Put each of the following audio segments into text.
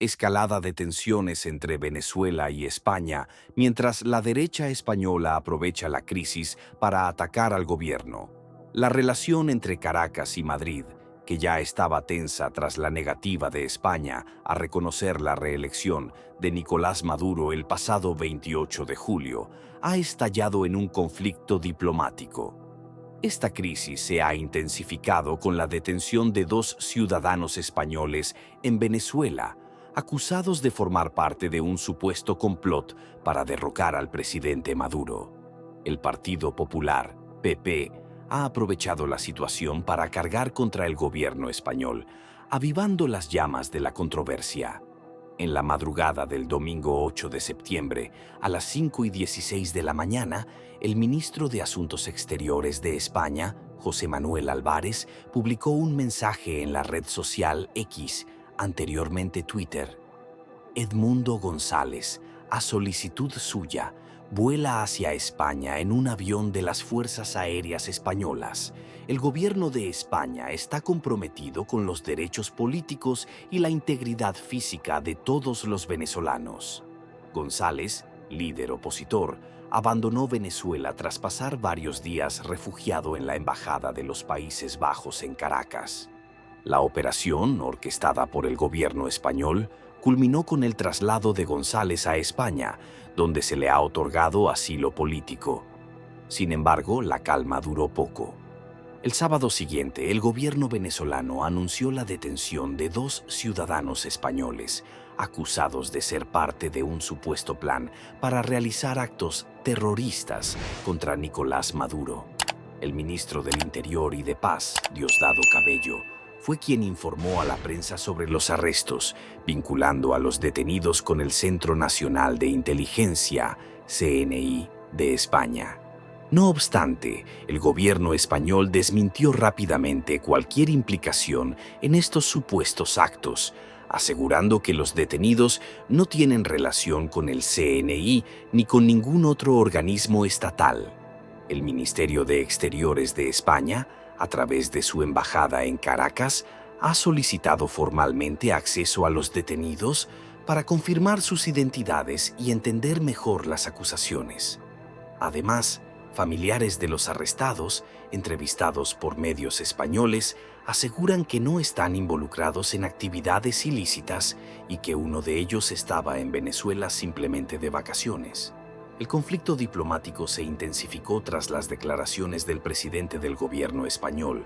escalada de tensiones entre Venezuela y España, mientras la derecha española aprovecha la crisis para atacar al gobierno. La relación entre Caracas y Madrid, que ya estaba tensa tras la negativa de España a reconocer la reelección de Nicolás Maduro el pasado 28 de julio, ha estallado en un conflicto diplomático. Esta crisis se ha intensificado con la detención de dos ciudadanos españoles en Venezuela, acusados de formar parte de un supuesto complot para derrocar al presidente Maduro. El Partido Popular, PP, ha aprovechado la situación para cargar contra el gobierno español, avivando las llamas de la controversia. En la madrugada del domingo 8 de septiembre, a las 5:16 de la mañana, el ministro de Asuntos Exteriores de España, José Manuel Álvarez, publicó un mensaje en la red social X, anteriormente Twitter. Edmundo González, a solicitud suya, vuela hacia España en un avión de las Fuerzas Aéreas Españolas. El gobierno de España está comprometido con los derechos políticos y la integridad física de todos los venezolanos. González, líder opositor, abandonó Venezuela tras pasar varios días refugiado en la Embajada de los Países Bajos en Caracas. La operación, orquestada por el gobierno español, culminó con el traslado de González a España, donde se le ha otorgado asilo político. Sin embargo, la calma duró poco. El sábado siguiente, el gobierno venezolano anunció la detención de dos ciudadanos españoles, acusados de ser parte de un supuesto plan para realizar actos terroristas contra Nicolás Maduro. El ministro del Interior y de Paz, Diosdado Cabello, fue quien informó a la prensa sobre los arrestos, vinculando a los detenidos con el Centro Nacional de Inteligencia, CNI, de España. No obstante, el gobierno español desmintió rápidamente cualquier implicación en estos supuestos actos, asegurando que los detenidos no tienen relación con el CNI ni con ningún otro organismo estatal. El Ministerio de Exteriores de España, a través de su embajada en Caracas, ha solicitado formalmente acceso a los detenidos para confirmar sus identidades y entender mejor las acusaciones. Además, familiares de los arrestados, entrevistados por medios españoles, aseguran que no están involucrados en actividades ilícitas y que uno de ellos estaba en Venezuela simplemente de vacaciones. El conflicto diplomático se intensificó tras las declaraciones del presidente del gobierno español,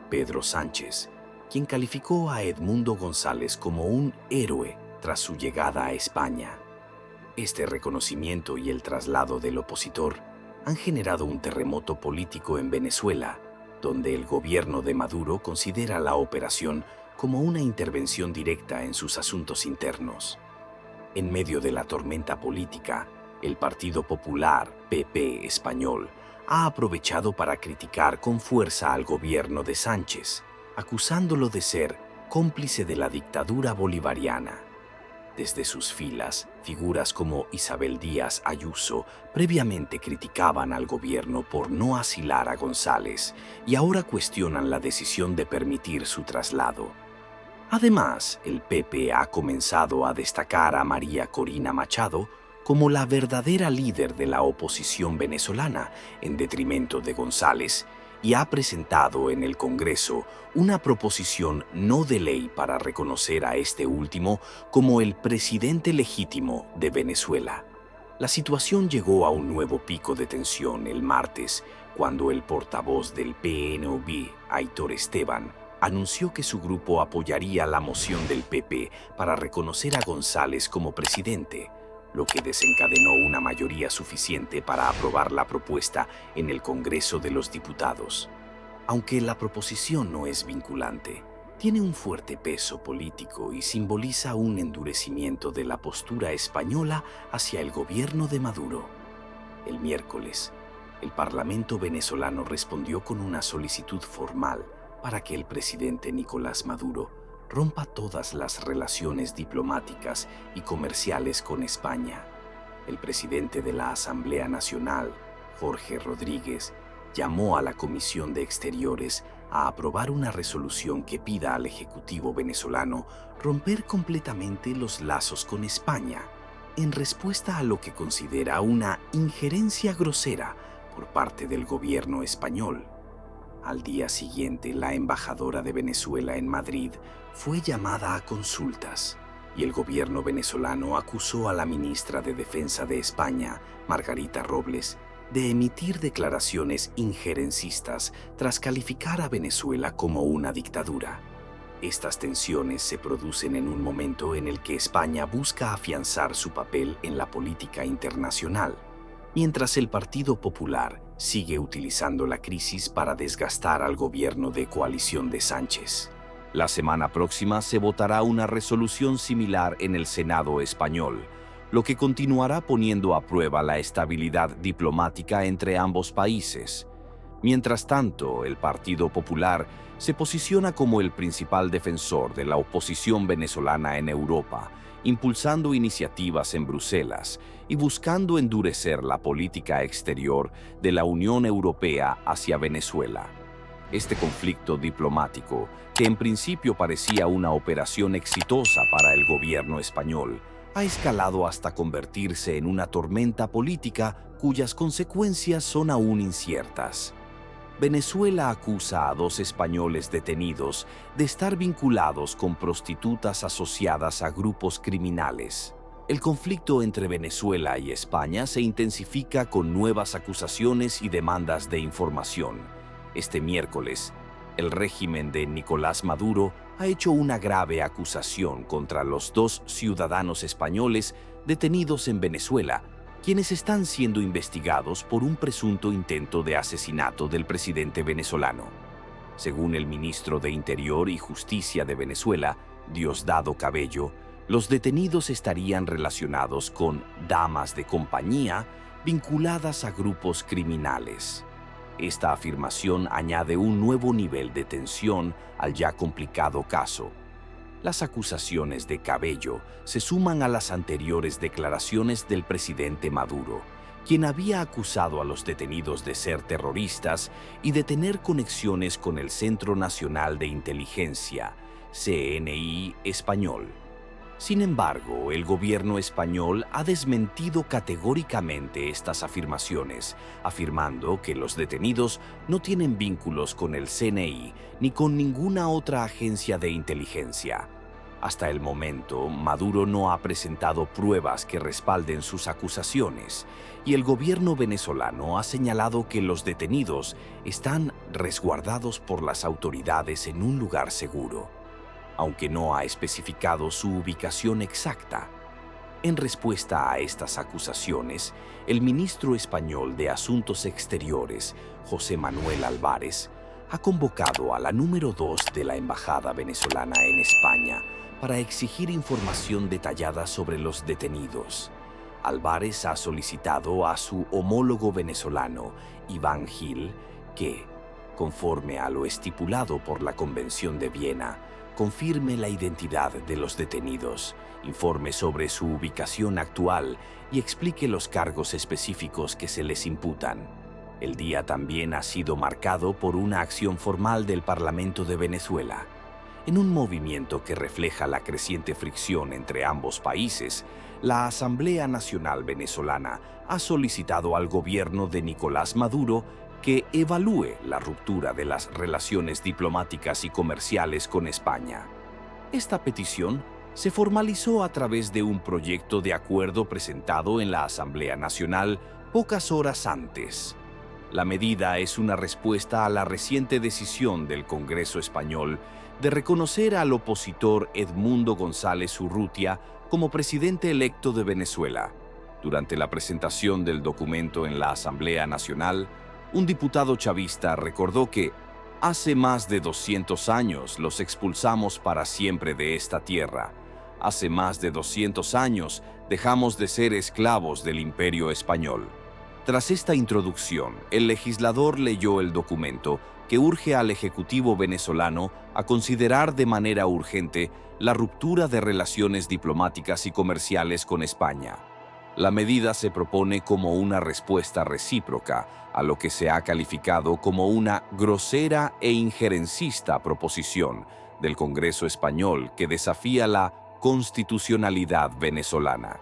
Pedro Sánchez, quien calificó a Edmundo González como un héroe tras su llegada a España. Este reconocimiento y el traslado del opositor han generado un terremoto político en Venezuela, donde el gobierno de Maduro considera la operación como una intervención directa en sus asuntos internos. En medio de la tormenta política, el Partido Popular, PP español, ha aprovechado para criticar con fuerza al gobierno de Sánchez, acusándolo de ser cómplice de la dictadura bolivariana. Desde sus filas, figuras como Isabel Díaz Ayuso previamente criticaban al gobierno por no asilar a González y ahora cuestionan la decisión de permitir su traslado. Además, el PP ha comenzado a destacar a María Corina Machado como la verdadera líder de la oposición venezolana, en detrimento de González, y ha presentado en el Congreso una proposición no de ley para reconocer a este último como el presidente legítimo de Venezuela. La situación llegó a un nuevo pico de tensión el martes, cuando el portavoz del PNV, Aitor Esteban, anunció que su grupo apoyaría la moción del PP para reconocer a González como presidente, lo que desencadenó una mayoría suficiente para aprobar la propuesta en el Congreso de los Diputados. Aunque la proposición no es vinculante, tiene un fuerte peso político y simboliza un endurecimiento de la postura española hacia el gobierno de Maduro. El miércoles, el Parlamento venezolano respondió con una solicitud formal para que el presidente Nicolás Maduro rompa todas las relaciones diplomáticas y comerciales con España. El presidente de la Asamblea Nacional, Jorge Rodríguez, llamó a la Comisión de Exteriores a aprobar una resolución que pida al Ejecutivo venezolano romper completamente los lazos con España, en respuesta a lo que considera una injerencia grosera por parte del gobierno español. Al día siguiente, la embajadora de Venezuela en Madrid fue llamada a consultas y el gobierno venezolano acusó a la ministra de Defensa de España, Margarita Robles, de emitir declaraciones injerencistas tras calificar a Venezuela como una dictadura. Estas tensiones se producen en un momento en el que España busca afianzar su papel en la política internacional, mientras el Partido Popular sigue utilizando la crisis para desgastar al gobierno de coalición de Sánchez. La semana próxima se votará una resolución similar en el Senado español, lo que continuará poniendo a prueba la estabilidad diplomática entre ambos países. Mientras tanto, el Partido Popular se posiciona como el principal defensor de la oposición venezolana en Europa, impulsando iniciativas en Bruselas y buscando endurecer la política exterior de la Unión Europea hacia Venezuela. Este conflicto diplomático, que en principio parecía una operación exitosa para el gobierno español, ha escalado hasta convertirse en una tormenta política cuyas consecuencias son aún inciertas. Venezuela acusa a 2 españoles detenidos de estar vinculados con prostitutas asociadas a grupos criminales. El conflicto entre Venezuela y España se intensifica con nuevas acusaciones y demandas de información. Este miércoles, el régimen de Nicolás Maduro ha hecho una grave acusación contra los 2 ciudadanos españoles detenidos en Venezuela, quienes están siendo investigados por un presunto intento de asesinato del presidente venezolano. Según el ministro de Interior y Justicia de Venezuela, Diosdado Cabello, los detenidos estarían relacionados con damas de compañía vinculadas a grupos criminales. Esta afirmación añade un nuevo nivel de tensión al ya complicado caso. Las acusaciones de Cabello se suman a las anteriores declaraciones del presidente Maduro, quien había acusado a los detenidos de ser terroristas y de tener conexiones con el Centro Nacional de Inteligencia, CNI español. Sin embargo, el gobierno español ha desmentido categóricamente estas afirmaciones, afirmando que los detenidos no tienen vínculos con el CNI ni con ninguna otra agencia de inteligencia. Hasta el momento, Maduro no ha presentado pruebas que respalden sus acusaciones, y el gobierno venezolano ha señalado que los detenidos están resguardados por las autoridades en un lugar seguro, aunque no ha especificado su ubicación exacta. En respuesta a estas acusaciones, el ministro español de Asuntos Exteriores, José Manuel Álvarez, ha convocado a la número 2 de la Embajada venezolana en España para exigir información detallada sobre los detenidos. Álvarez ha solicitado a su homólogo venezolano, Iván Gil, que, conforme a lo estipulado por la Convención de Viena, confirme la identidad de los detenidos, informe sobre su ubicación actual y explique los cargos específicos que se les imputan. El día también ha sido marcado por una acción formal del Parlamento de Venezuela. En un movimiento que refleja la creciente fricción entre ambos países, la Asamblea Nacional Venezolana ha solicitado al gobierno de Nicolás Maduro que evalúe la ruptura de las relaciones diplomáticas y comerciales con España. Esta petición se formalizó a través de un proyecto de acuerdo presentado en la Asamblea Nacional pocas horas antes. La medida es una respuesta a la reciente decisión del Congreso español de reconocer al opositor Edmundo González Urrutia como presidente electo de Venezuela. Durante la presentación del documento en la Asamblea Nacional, un diputado chavista recordó que hace más de 200 años los expulsamos para siempre de esta tierra. Hace más de 200 años dejamos de ser esclavos del Imperio Español. Tras esta introducción, el legislador leyó el documento que urge al Ejecutivo venezolano a considerar de manera urgente la ruptura de relaciones diplomáticas y comerciales con España. La medida se propone como una respuesta recíproca a lo que se ha calificado como una grosera e injerencista proposición del Congreso español que desafía la constitucionalidad venezolana.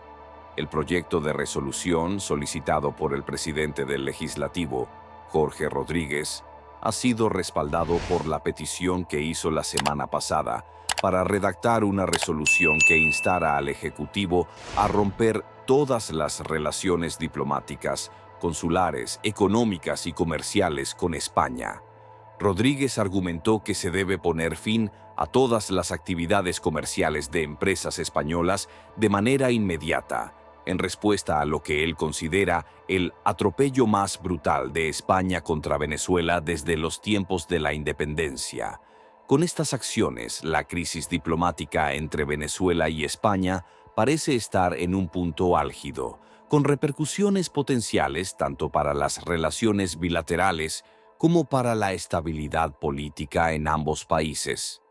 El proyecto de resolución solicitado por el presidente del Legislativo, Jorge Rodríguez, ha sido respaldado por la petición que hizo la semana pasada para redactar una resolución que instara al Ejecutivo a romper todas las relaciones diplomáticas, consulares, económicas y comerciales con España. Rodríguez argumentó que se debe poner fin a todas las actividades comerciales de empresas españolas de manera inmediata, en respuesta a lo que él considera el atropello más brutal de España contra Venezuela desde los tiempos de la independencia. Con estas acciones, la crisis diplomática entre Venezuela y España parece estar en un punto álgido, con repercusiones potenciales tanto para las relaciones bilaterales como para la estabilidad política en ambos países.